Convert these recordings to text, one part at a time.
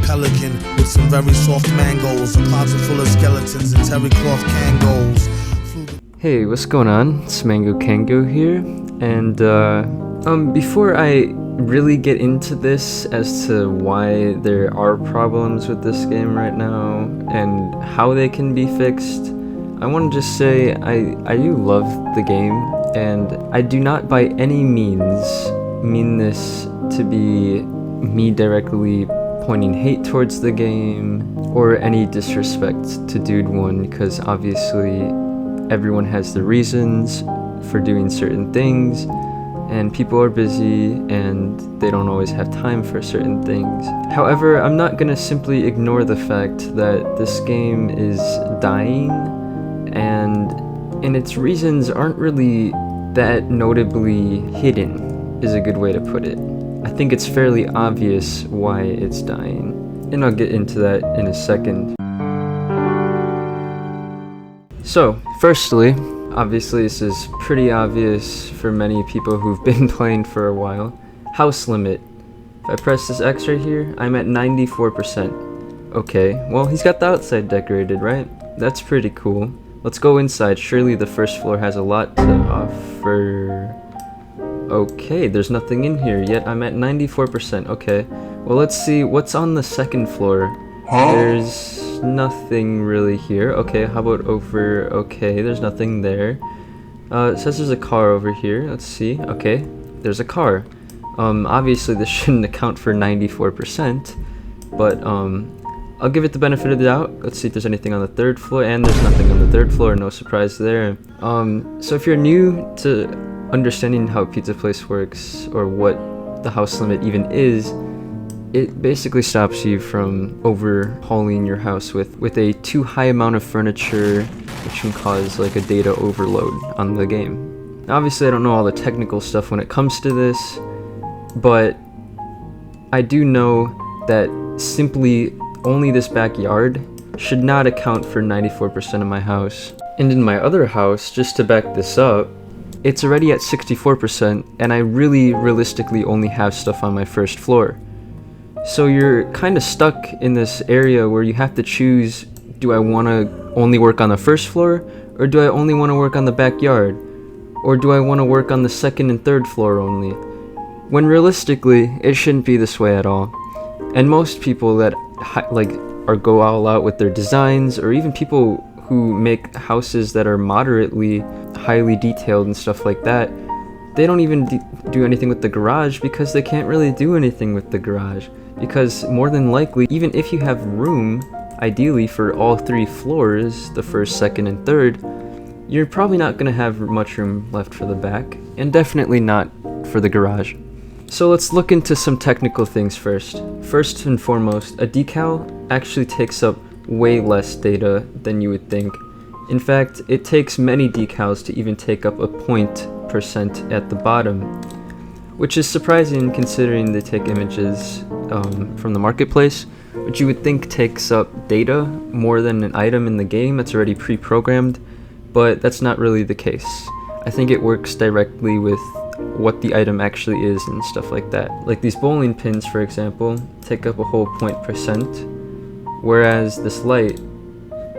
Pelican with some very soft mangoes, a closet full of skeletons and terry cloth kangos. Hey, what's going on? It's Mango Kango here, and before I really get into this as to why there are problems with this game right now and how they can be fixed, I want to just say I do love the game, and I do not by any means mean this to be me directly pointing hate towards the game or any disrespect to Dude 1, because obviously everyone has the reasons for doing certain things, and people are busy and they don't always have time for certain things. However, I'm not gonna simply ignore the fact that this game is dying, and its reasons aren't really that notably hidden, is a good way to put it. I think it's fairly obvious why it's dying, and I'll get into that in a second. So, firstly, obviously this is pretty obvious for many people who've been playing for a while. House limit. If I press this X right here, I'm at 94%. Okay, well he's got the outside decorated, right? That's pretty cool. Let's go inside. Surely the first floor has a lot to offer. Okay, there's nothing in here yet. I'm at 94%. Okay, well let's see what's on the second floor. There's nothing really here. Okay, how about over? Okay, there's nothing there. It says there's a car over here. Let's see. Okay, there's a car. Obviously this shouldn't account for 94%, but I'll give it the benefit of the doubt. Let's see if there's anything on the third floor, and there's nothing on the third floor. No surprise there. So if you're new to understanding how Pizza Place works, or what the house limit even is, it basically stops you from overhauling your house with a too high amount of furniture, which can cause like a data overload on the game. Now, obviously I don't know all the technical stuff when it comes to this, but I do know that simply only this backyard should not account for 94% of my house. And in my other house, just to back this up, it's already at 64%, and I really realistically only have stuff on my first floor. So you're kind of stuck in this area where you have to choose, do I want to only work on the first floor, or do I only want to work on the backyard? Or do I want to work on the second and third floor only? When realistically, it shouldn't be this way at all. And most people that go all out with their designs, or even people who make houses that are moderately highly detailed and stuff like that, they don't even do anything with the garage because they can't really do anything with the garage. Because more than likely, even if you have room, ideally for all three floors, the first, second, and third, you're probably not going to have much room left for the back, and definitely not for the garage. So let's look into some technical things first. First and foremost, a decal actually takes up way less data than you would think. In fact, it takes many decals to even take up a 0% at the bottom, which is surprising considering they take images from the marketplace, which you would think takes up data more than an item in the game that's already pre-programmed, but that's not really the case. I think it works directly with what the item actually is and stuff like that. Like these bowling pins, for example, take up a whole 0%, whereas this light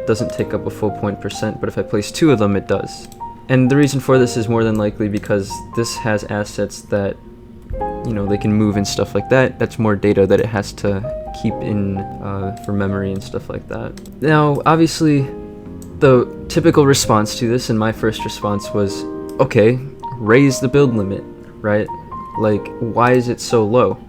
doesn't take up a full 0%, but if I place two of them, it does. And the reason for this is more than likely because this has assets that, you know, they can move and stuff like that. That's more data that it has to keep in for memory and stuff like that. Now, obviously, the typical response to this, and my first response was, okay, raise the build limit, right? Like, why is it so low?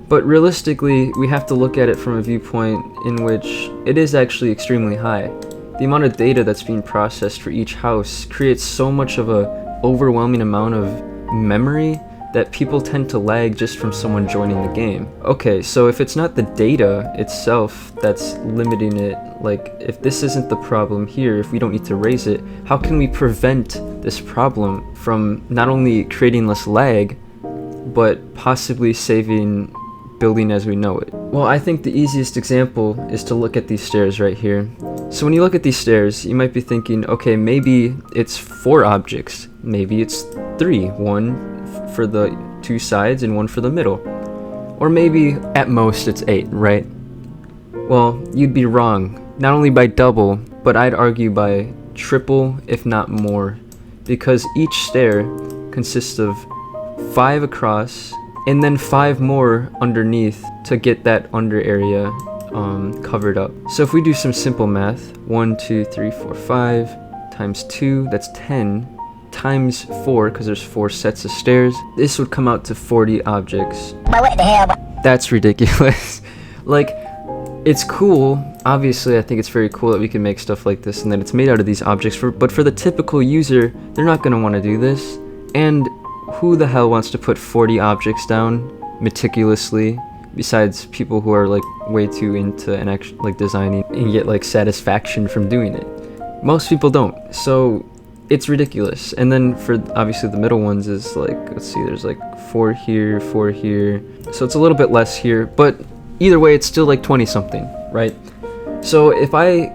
But realistically, we have to look at it from a viewpoint in which it is actually extremely high. The amount of data that's being processed for each house creates so much of a overwhelming amount of memory that people tend to lag just from someone joining the game. Okay, so if it's not the data itself that's limiting it, like if this isn't the problem here, if we don't need to raise it, how can we prevent this problem from not only creating less lag, but possibly saving building as we know it? Well, I think the easiest example is to look at these stairs right here. So when you look at these stairs, you might be thinking, okay, maybe it's 4 objects, maybe it's 3, one for the 2 sides and one for the middle. Or maybe at most it's 8, right? Well, you'd be wrong. Not only by double, but I'd argue by triple, if not more. Because each stair consists of 5 across, and then 5 more underneath to get that under area covered up. So if we do some simple math, 1, 2, 3, 4, 5 times 2, that's 10, times 4, because there's 4 sets of stairs, this would come out to 40 objects. But what the hell? That's ridiculous. Like, it's cool. Obviously, I think it's very cool that we can make stuff like this and that it's made out of these objects, but for the typical user, they're not going to want to do this. And who the hell wants to put 40 objects down meticulously, besides people who are like way too into and actually like designing and get like satisfaction from doing it? Most people don't, so it's ridiculous. And then for obviously the middle ones is like, let's see, there's like 4 here, 4 here, so it's a little bit less here, but either way it's still like 20 something, right? So if I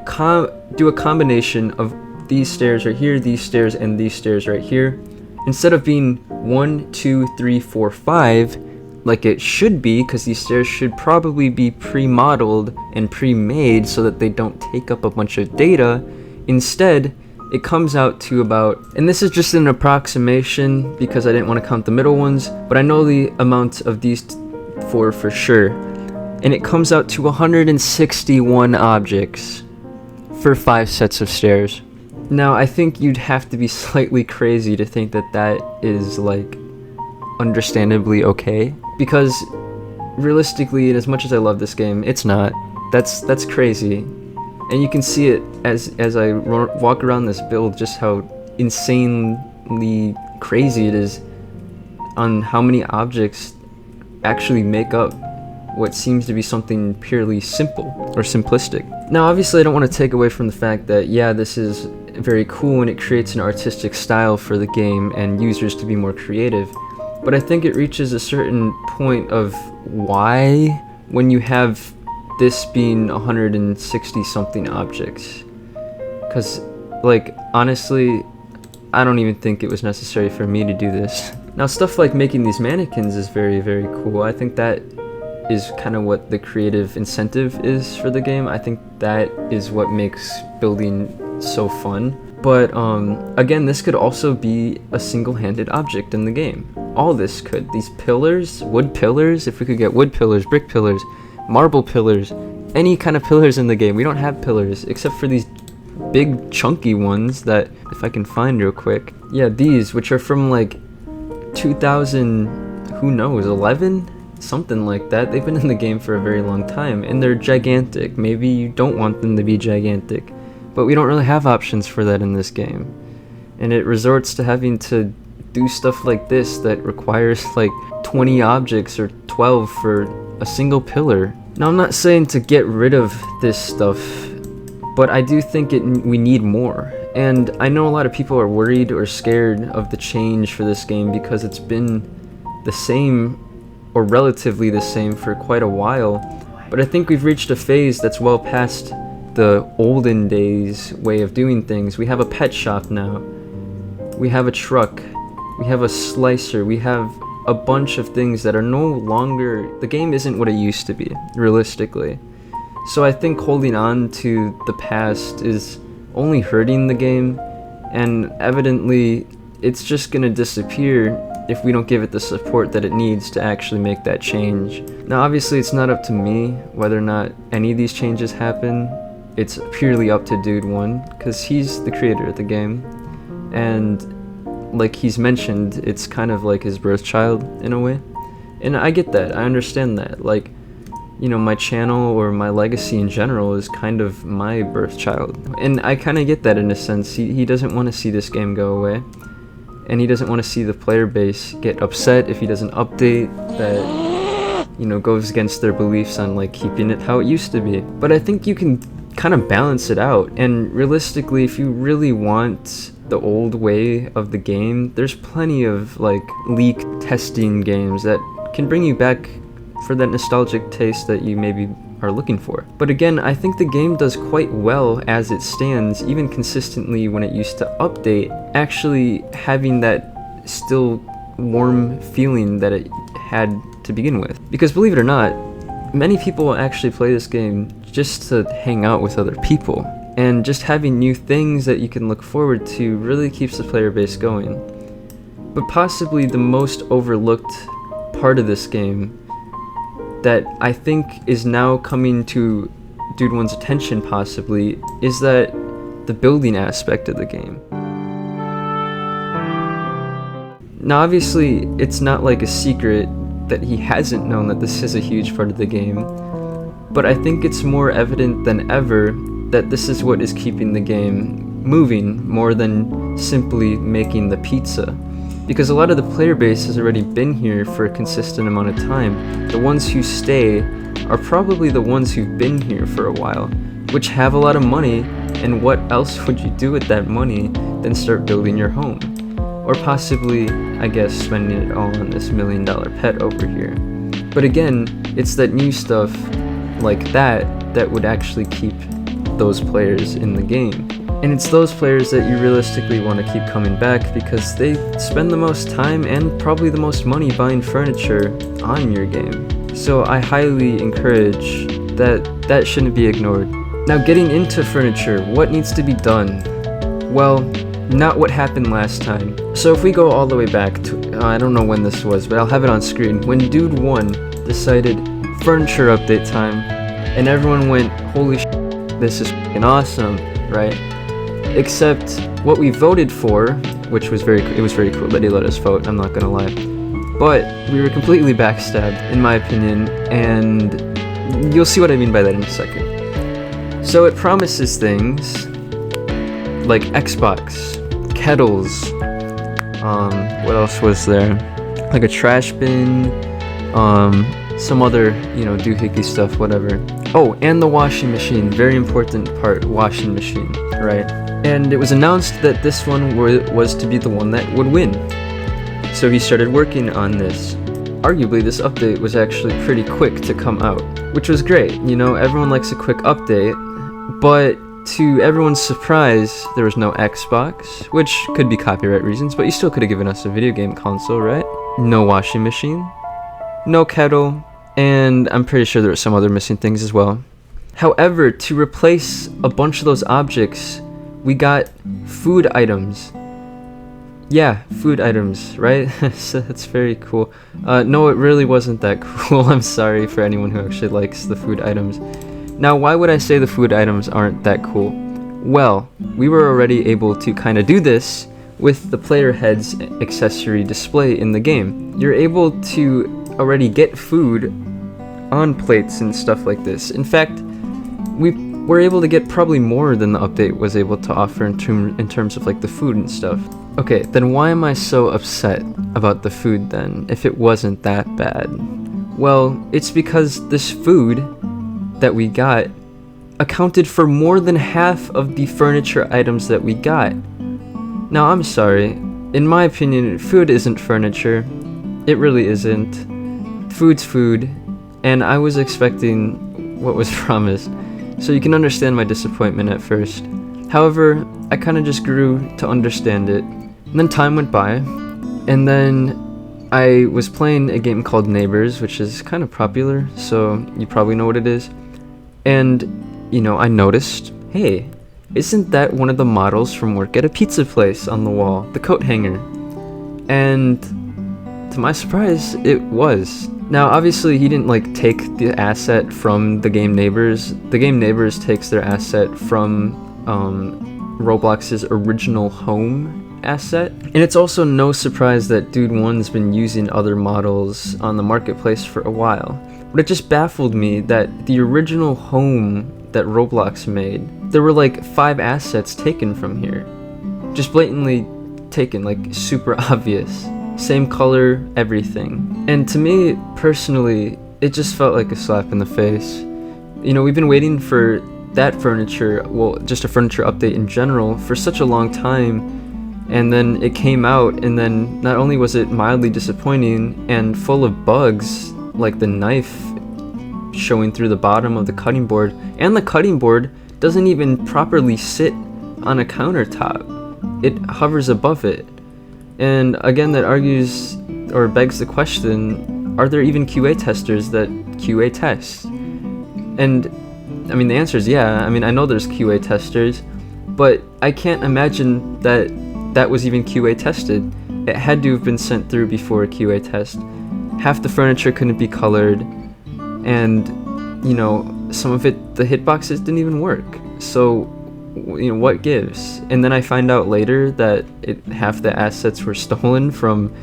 do a combination of these stairs right here, these stairs, and these stairs right here, instead of being 1, 2, 3, 4, 5 like it should be, because these stairs should probably be pre-modeled and pre-made so that they don't take up a bunch of data, instead it comes out to about, and this is just an approximation because I didn't want to count the middle ones, but I know the amount of these 4 for sure, and it comes out to 161 objects for 5 sets of stairs. Now, I think you'd have to be slightly crazy to think that that is, like, understandably okay, because realistically, and as much as I love this game, it's not. That's crazy. And you can see it as I walk around this build, just how insanely crazy it is on how many objects actually make up what seems to be something purely simple or simplistic. Now, obviously, I don't want to take away from the fact that, yeah, this is very cool and it creates an artistic style for the game and users to be more creative, but I think it reaches a certain point of why when you have this being 160 something objects, because like honestly I don't even think it was necessary for me to do this. Now, stuff like making these mannequins is very, very cool. I think that is kind of what the creative incentive is for the game. I think that is what makes building so fun. But again, this could also be a single-handed object in the game. All this could. These pillars, wood pillars, if we could get wood pillars, brick pillars, marble pillars, any kind of pillars in the game. We don't have pillars except for these big chunky ones that, if I can find real quick. Yeah, these, which are from like 2000, who knows, 11? Something like that. They've been in the game for a very long time, and they're gigantic. Maybe you don't want them to be gigantic, but we don't really have options for that in this game. And it resorts to having to do stuff like this that requires like 20 objects or 12 for a single pillar. Now, I'm not saying to get rid of this stuff, but I do think we need more. And I know a lot of people are worried or scared of the change for this game because it's been the same or relatively the same for quite a while, but I think we've reached a phase that's well past the olden days way of doing things. We have a pet shop now, we have a truck, we have a slicer, we have a bunch of things that are no longer, the game isn't what it used to be, realistically. So I think holding on to the past is only hurting the game, and evidently it's just gonna disappear if we don't give it the support that it needs to actually make that change. Now, obviously, it's not up to me whether or not any of these changes happen. It's purely up to Dude One, because he's the creator of the game, and like he's mentioned, it's kind of like his birth child in a way. And I get that, I understand that. Like, you know, my channel or my legacy in general is kind of my birth child. And I kind of get that in a sense. He doesn't want to see this game go away. And he doesn't want to see the player base get upset if he doesn't update that, you know, goes against their beliefs on like keeping it how it used to be. But I think you can kind of balance it out. And realistically, if you really want the old way of the game, there's plenty of like leak testing games that can bring you back for that nostalgic taste that you maybe are looking for. But again, I think the game does quite well as it stands, even consistently when it used to update, actually having that still warm feeling that it had to begin with. Because believe it or not, many people actually play this game just to hang out with other people. And just having new things that you can look forward to really keeps the player base going. But possibly the most overlooked part of this game that I think is now coming to Dude One's attention possibly is that the building aspect of the game. Now obviously it's not like a secret that he hasn't known that this is a huge part of the game, but I think it's more evident than ever that this is what is keeping the game moving more than simply making the pizza. Because a lot of the player base has already been here for a consistent amount of time. The ones who stay are probably the ones who've been here for a while, which have a lot of money, and what else would you do with that money than start building your home? Or possibly, I guess, spending it all on this $1 million pet over here. But again, it's that new stuff like that would actually keep those players in the game. And it's those players that you realistically want to keep coming back because they spend the most time and probably the most money buying furniture on your game. So I highly encourage that shouldn't be ignored. Now getting into furniture, what needs to be done? Well, not what happened last time. So if we go all the way back to, I don't know when this was, but I'll have it on screen. When Dude 1 decided furniture update time, and everyone went, holy shit, this is f***ing awesome, right? Except what we voted for, which was very cool that he let us vote, I'm not gonna lie. But we were completely backstabbed, in my opinion, and you'll see what I mean by that in a second. So it promises things like Xbox, kettles, what else was there? Like a trash bin, some other, doohickey stuff, whatever. Oh, and the washing machine, very important part, washing machine, right? And it was announced that this one was to be the one that would win. So he started working on this. Arguably, this update was actually pretty quick to come out, which was great. Everyone likes a quick update, but to everyone's surprise, there was no Xbox, which could be copyright reasons, but you still could have given us a video game console, right? No washing machine, no kettle, and I'm pretty sure there were some other missing things as well. However, to replace a bunch of those objects, we got food items. Yeah, food items, right? So that's very cool. No, it really wasn't that cool. I'm sorry for anyone who actually likes the food items. Now, why would I say the food items aren't that cool? Well, we were already able to kind of do this with the player head's accessory display in the game. You're able to already get food on plates and stuff like this. In fact, we were able to get probably more than the update was able to offer in terms of like the food and stuff. Okay, then why am I so upset about the food then, if it wasn't that bad? Well, it's because this food that we got accounted for more than half of the furniture items that we got. Now, I'm sorry, in my opinion, food isn't furniture. It really isn't. Food's food, and I was expecting what was promised, so you can understand my disappointment at first. However, I kind of just grew to understand it. And then time went by, and then I was playing a game called Neighbors, which is kind of popular, so you probably know what it is. And, I noticed, hey, isn't that one of the models from work at a pizza place on the wall, the coat hanger? And to my surprise, it was. Now, obviously, he didn't take the asset from the game Neighbors. The game Neighbors takes their asset from Roblox's original home asset. And it's also no surprise that Dude 1's been using other models on the marketplace for a while. But it just baffled me that the original home that Roblox made, there were 5 assets taken from here. Just blatantly taken, super obvious. Same color, everything. And to me, personally, it just felt like a slap in the face. We've been waiting for that furniture, well, just a furniture update in general, for such a long time. And then it came out, and then not only was it mildly disappointing and full of bugs, like the knife showing through the bottom of the cutting board, and the cutting board doesn't even properly sit on a countertop. It hovers above it. And again, that argues or begs the question, are there even QA testers that QA test? And I mean, the answer is yeah. I mean, I know there's QA testers, but I can't imagine that that was even QA tested. It had to have been sent through before a QA test. Half the furniture couldn't be colored, and you know, some of it, the hitboxes didn't even work. So, you know, what gives? And then I find out later that half the assets were stolen from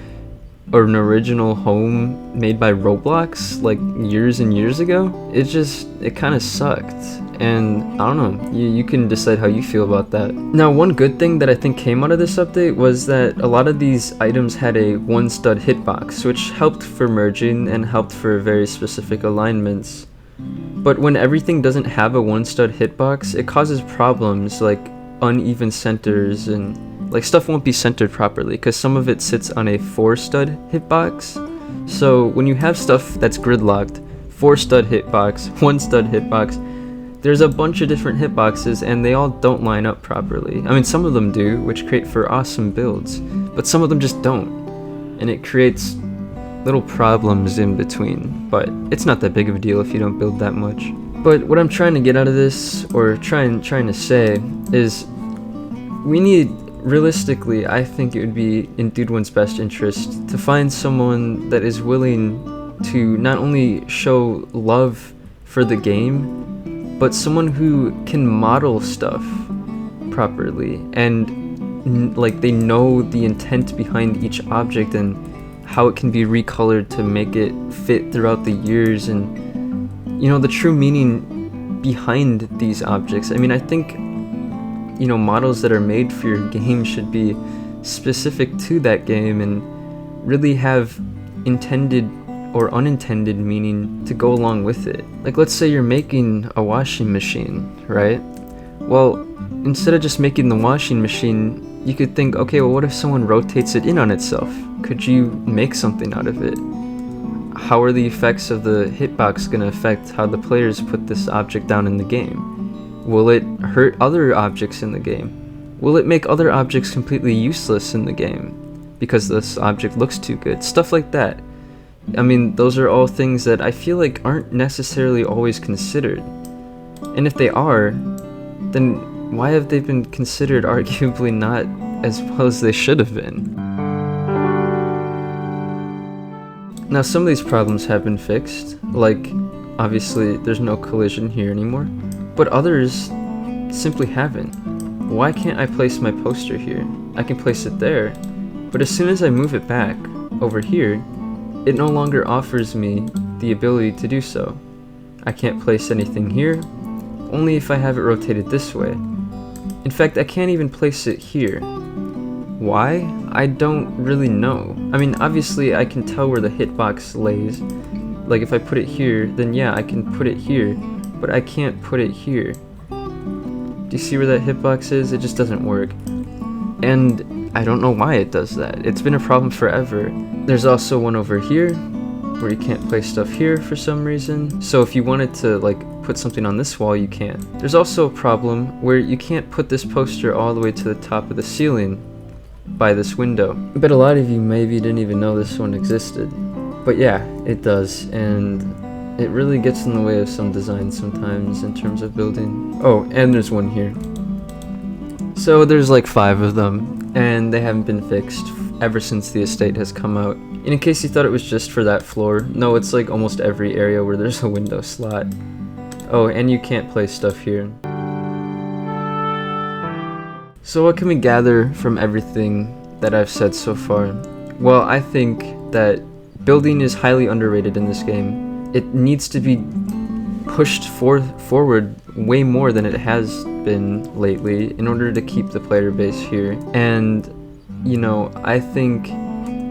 an original home made by Roblox like years and years ago. It kind of sucked. And I don't know, you can decide how you feel about that. Now, one good thing that I think came out of this update was that a lot of these items had a one stud hitbox, which helped for merging and helped for very specific alignments. But when everything doesn't have a one stud hitbox, it causes problems like uneven centers, and like stuff won't be centered properly because some of it sits on a 4 stud hitbox. So when you have stuff that's gridlocked, 4 stud hitbox, 1 stud hitbox, there's a bunch of different hitboxes and they all don't line up properly. I mean, some of them do, which create for awesome builds, but some of them just don't, and it creates little problems in between. But it's not that big of a deal if you don't build that much. But what I'm trying to get out of this, or trying to say, is we need, realistically, I think it would be in Dude One's best interest to find someone that is willing to not only show love for the game, but someone who can model stuff properly, and like they know the intent behind each object and how it can be recolored to make it fit throughout the years, and you know, the true meaning behind these objects. I mean, I think, you know, models that are made for your game should be specific to that game and really have intended or unintended meaning to go along with it. Like, let's say you're making a washing machine, right? Well, instead of just making the washing machine, you could think, okay, well, what if someone rotates it in on itself? Could you make something out of it? How are the effects of the hitbox going to affect how the players put this object down in the game? Will it hurt other objects in the game? Will it make other objects completely useless in the game because this object looks too good? Stuff like that. I mean, those are all things that I feel like aren't necessarily always considered. And if they are, then why have they been considered arguably not as well as they should have been? Now, some of these problems have been fixed, like obviously there's no collision here anymore, but others simply haven't. Why can't I place my poster here? I can place it there, but as soon as I move it back over here, it no longer offers me the ability to do so. I can't place anything here, only if I have it rotated this way. In fact, I can't even place it here. Why? I don't really know. I mean, obviously I can tell where the hitbox lays. Like if I put it here, then yeah, I can put it here, but I can't put it here. Do you see where that hitbox is? It just doesn't work. And I don't know why it does that. It's been a problem forever. There's also one over here where you can't place stuff here for some reason. So if you wanted to like put something on this wall, you can't. There's also a problem where you can't put this poster all the way to the top of the ceiling by this window. I bet a lot of you maybe didn't even know this one existed. But yeah, it does, and it really gets in the way of some designs sometimes in terms of building. Oh, and there's one here. So there's like 5 of them, and they haven't been fixed ever since the estate has come out. And in case you thought it was just for that floor, no, it's like almost every area where there's a window slot. Oh, and you can't place stuff here. So what can we gather from everything that I've said so far? Well, I think that building is highly underrated in this game. It needs to be pushed forward way more than it has been lately in order to keep the player base here. And you know, I think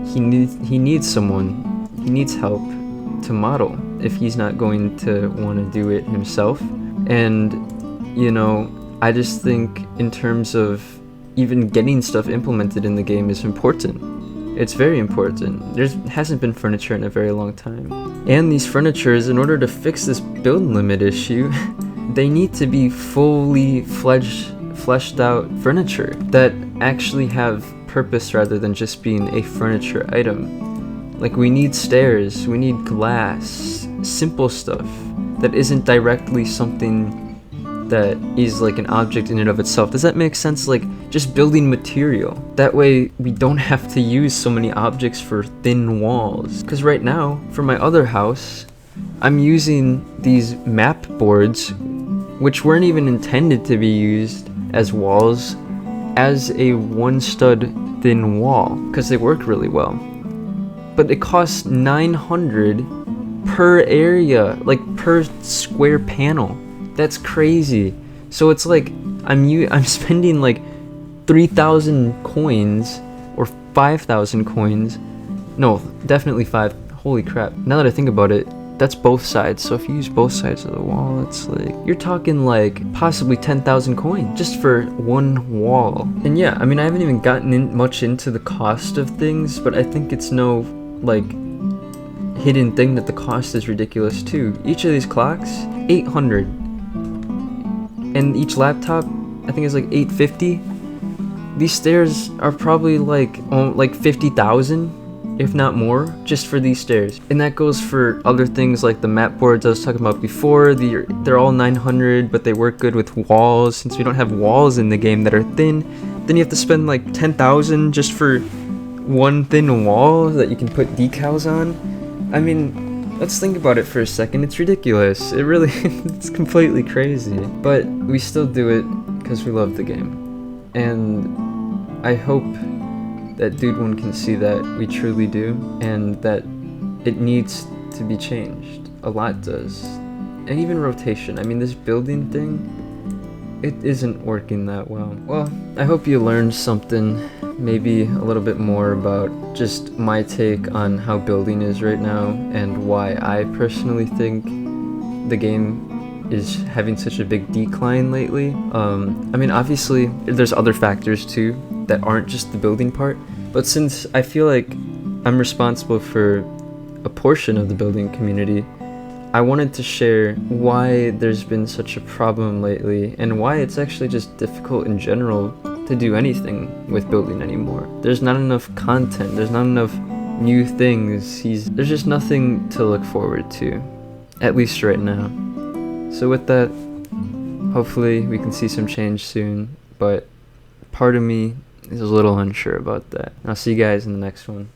he needs someone, he needs help to model if he's not going to want to do it himself. And you know, I just think in terms of even getting stuff implemented in the game is important. It's very important. There hasn't been furniture in a very long time. And these furnitures, in order to fix this build limit issue, they need to be fully fleshed out furniture that actually have purpose rather than just being a furniture item. Like, we need stairs, we need glass, simple stuff that isn't directly something that is like an object in and of itself. Does that make sense? Like, just building material. That way we don't have to use so many objects for thin walls. Because right now, for my other house, I'm using these map boards, which weren't even intended to be used as walls, as a one stud thin wall, because they work really well. But it costs 900 per area, like per square panel. That's crazy. So it's like I'm spending like 3,000 coins or 5,000 coins. No, definitely 5. Holy crap. Now that I think about it, that's both sides. So if you use both sides of the wall, it's like you're talking like possibly 10,000 coins just for one wall. And yeah, I mean, I haven't even gotten much into the cost of things, but I think it's no like hidden thing that the cost is ridiculous too. Each of these clocks, 800. And each laptop, I think is like 850. These stairs are probably like 50,000, if not more, just for these stairs. And that goes for other things like the map boards I was talking about before. They're all 900, but they work good with walls. Since we don't have walls in the game that are thin, then you have to spend like 10,000 just for one thin wall that you can put decals on. I mean, let's think about it for a second. It's ridiculous. It really, it's completely crazy. But we still do it because we love the game. And I hope that Dude One can see that we truly do, and that it needs to be changed. A lot does. And even rotation. I mean, this building thing, it isn't working that well. Well, I hope you learned something, maybe a little bit more about just my take on how building is right now, and why I personally think the game is having such a big decline lately. I mean, obviously there's other factors too that aren't just the building part, but since I feel like I'm responsible for a portion of the building community, I wanted to share why there's been such a problem lately, and why it's actually just difficult in general to do anything with building anymore. There's not enough content, there's not enough new things, there's just nothing to look forward to, at least right now. So with that, hopefully we can see some change soon, but part of me is a little unsure about that. I'll see you guys in the next one.